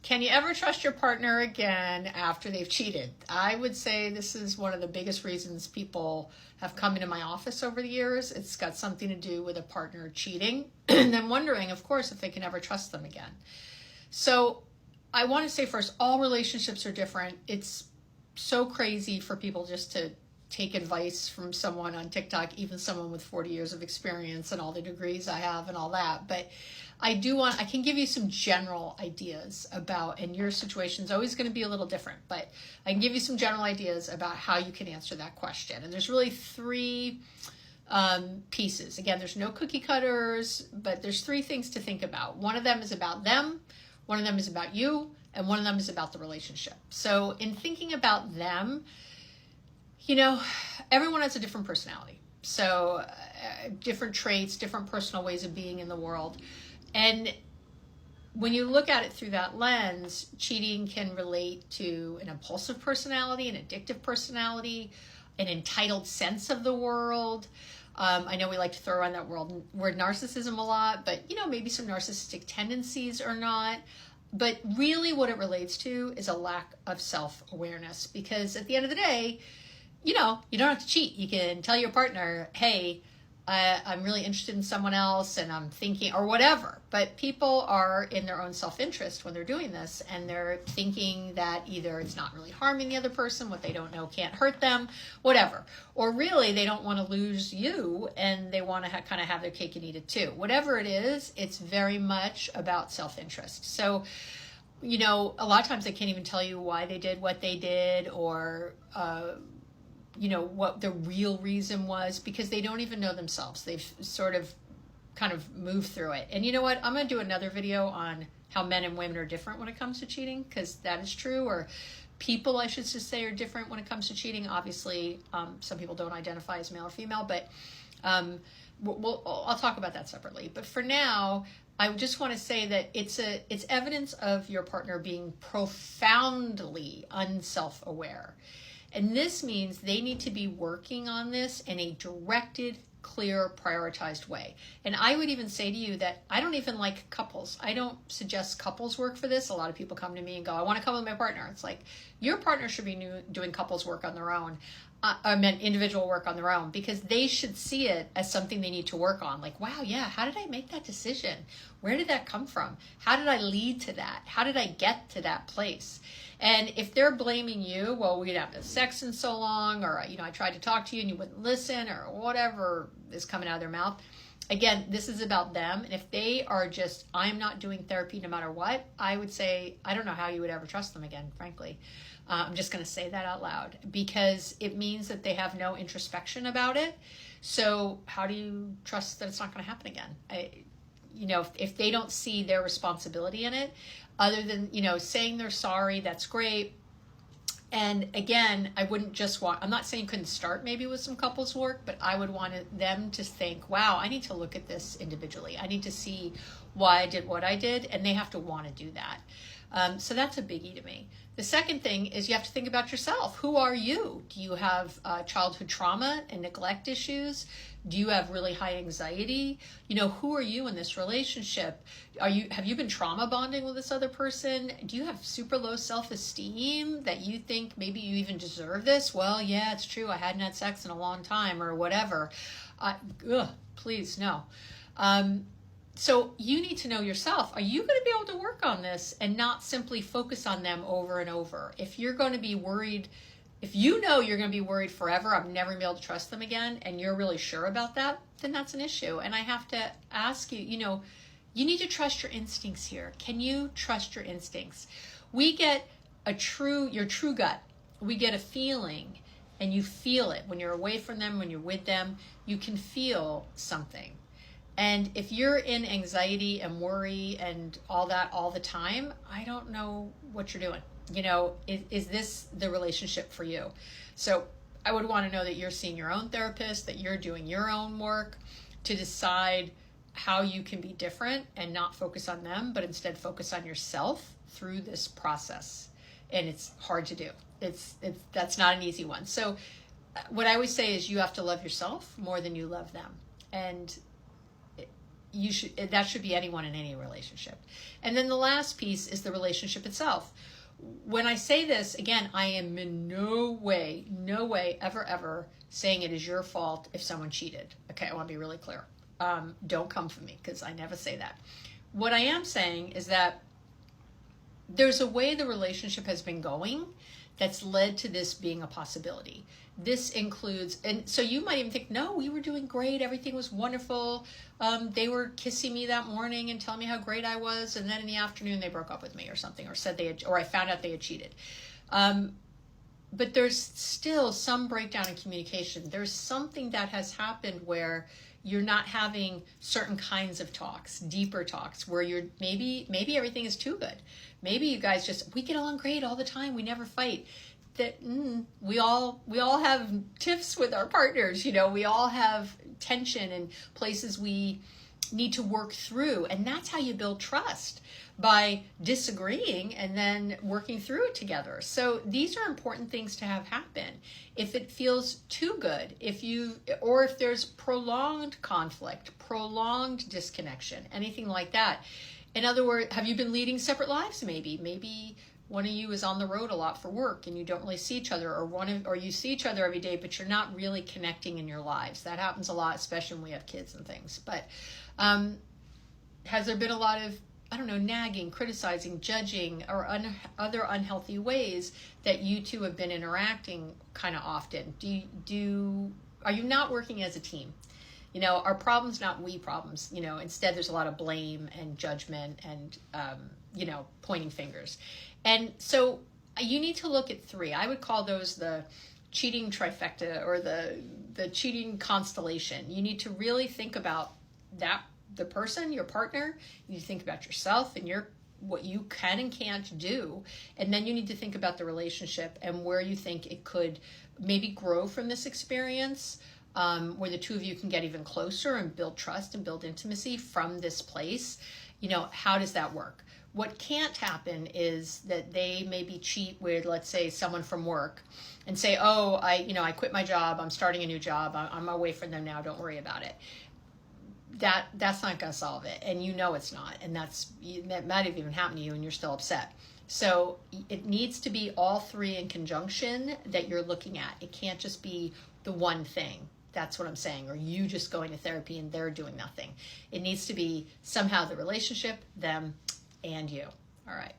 Can you ever trust your partner again after they've cheated? I would say this is one of the biggest reasons people have come into my office over the years. It's got something to do with a partner cheating and then wondering, of course, if they can ever trust them again. So I want to say first, all relationships are different. It's so crazy for people just to take advice from someone on TikTok, even someone with 40 years of experience and all the degrees I have and all that. But I can give you some general ideas about, and your situation is always going to be a little different, but I can give you some general ideas about how you can answer that question. And there's really three pieces. Again, there's no cookie cutters, but there's three things to think about. One of them is about them, one of them is about you, and one of them is about the relationship. So in thinking about them, everyone has a different personality. So different traits, different personal ways of being in the world. And when you look at it through that lens, cheating can relate to an impulsive personality, an addictive personality, an entitled sense of the world. I know we like to throw around that word narcissism a lot, but maybe some narcissistic tendencies or not. But really what it relates to is a lack of self-awareness, because at the end of the day, you don't have to cheat. You can tell your partner, hey, I'm really interested in someone else and I'm thinking, or whatever. But people are in their own self-interest when they're doing this, and they're thinking that either it's not really harming the other person, what they don't know can't hurt them, whatever. Or really they don't want to lose you and they want to kind of have their cake and eat it too. Whatever it is, it's very much about self-interest. So, a lot of times they can't even tell you why they did what they did, or what the real reason was, because they don't even know themselves. They've sort of kind of moved through it. And you know what? I'm going to do another video on how men and women are different when it comes to cheating, because that is true. Or people, I should just say, are different when it comes to cheating. Obviously, some people don't identify as male or female, but I'll talk about that separately. But for now, I just want to say that it's evidence of your partner being profoundly unself-aware. And this means they need to be working on this in a directed, clear, prioritized way. And I would even say to you that I don't even like couples. I don't suggest couples work for this. A lot of people come to me and go, I want to come with my partner. It's like, your partner should be doing couples work on their own. I meant individual work on their own, because they should see it as something they need to work on. Like, wow, yeah, how did I make that decision? Where did that come from? How did I lead to that? How did I get to that place? And if they're blaming you, well, we didn't have sex in so long, or, I tried to talk to you and you wouldn't listen, or whatever is coming out of their mouth. Again, this is about them. And if they are just, I'm not doing therapy no matter what, I would say, I don't know how you would ever trust them again, frankly. I'm just going to say that out loud, because it means that they have no introspection about it. So how do you trust that it's not going to happen again? If they don't see their responsibility in it, other than, saying they're sorry, that's great. And again, I'm not saying you couldn't start maybe with some couples work, but I would want them to think, wow, I need to look at this individually. I need to see why I did what I did, and they have to want to do that. So that's a biggie to me. The second thing is you have to think about yourself. Who are you? Do you have childhood trauma and neglect issues? Do you have really high anxiety? Who are you in this relationship? Have you been trauma bonding with this other person? Do you have super low self-esteem that you think maybe you even deserve this? Well, yeah, it's true. I hadn't had sex in a long time, or whatever. Please, no. So you need to know yourself. Are you going to be able to work on this and not simply focus on them over and over? If you're going to be worried, if you're going to be worried forever, I'm never going to be able to trust them again, and you're really sure about that, then that's an issue. And I have to ask you, you need to trust your instincts here. Can you trust your instincts? We get your true gut. We get a feeling, and you feel it. When you're away from them, when you're with them, you can feel something. And if you're in anxiety and worry and all that all the time, I don't know what you're doing. Is this the relationship for you? So I would want to know that you're seeing your own therapist, that you're doing your own work to decide how you can be different and not focus on them, but instead focus on yourself through this process. And it's hard to do. That's not an easy one. So what I always say is you have to love yourself more than you love them. And that should be anyone in any relationship. And then the last piece is the relationship itself. When I say this, again, I am in no way, ever saying it is your fault if someone cheated. Okay, I want to be really clear. Don't come for me, because I never say that. What I am saying is that there's a way the relationship has been going that's led to this being a possibility. This includes, and so you might even think, no, we were doing great, everything was wonderful. They were kissing me that morning and telling me how great I was, and then in the afternoon they broke up with me or something, or said or I found out they had cheated. But there's still some breakdown in communication. There's something that has happened where you're not having certain kinds of talks, deeper talks, where you're maybe everything is too good. Maybe you guys we get along great all the time, we never fight. That we all have tiffs with our partners, we all have tension and places we need to work through, and that's how you build trust, by disagreeing and then working through it together. So these are important things to have happen. If it feels too good, or if there's prolonged conflict, prolonged disconnection, anything like that. In other words, have you been leading separate lives? Maybe one of you is on the road a lot for work and you don't really see each other, or you see each other every day, but you're not really connecting in your lives. That happens a lot, especially when we have kids and things. But has there been a lot of, nagging, criticizing, judging, or other unhealthy ways that you two have been interacting kind of often? Are you not working as a team? Our problems, not we problems. Instead there's a lot of blame and judgment and, pointing fingers. And so you need to look at 3. I would call those the cheating trifecta, or the cheating constellation. You need to really think about the person, your partner. You need to think about yourself and what you can and can't do. And then you need to think about the relationship and where you think it could maybe grow from this experience, where the two of you can get even closer and build trust and build intimacy from this place. How does that work? What can't happen is that they maybe cheat with, let's say, someone from work and say, oh, I quit my job, I'm starting a new job, I'm away from them now, don't worry about it. That's not going to solve it, and it's not, and that might have even happened to you and you're still upset. So it needs to be all 3 in conjunction that you're looking at. It can't just be the one thing. That's what I'm saying. Or you just going to therapy and they're doing nothing. It needs to be somehow the relationship, them, and you. All right.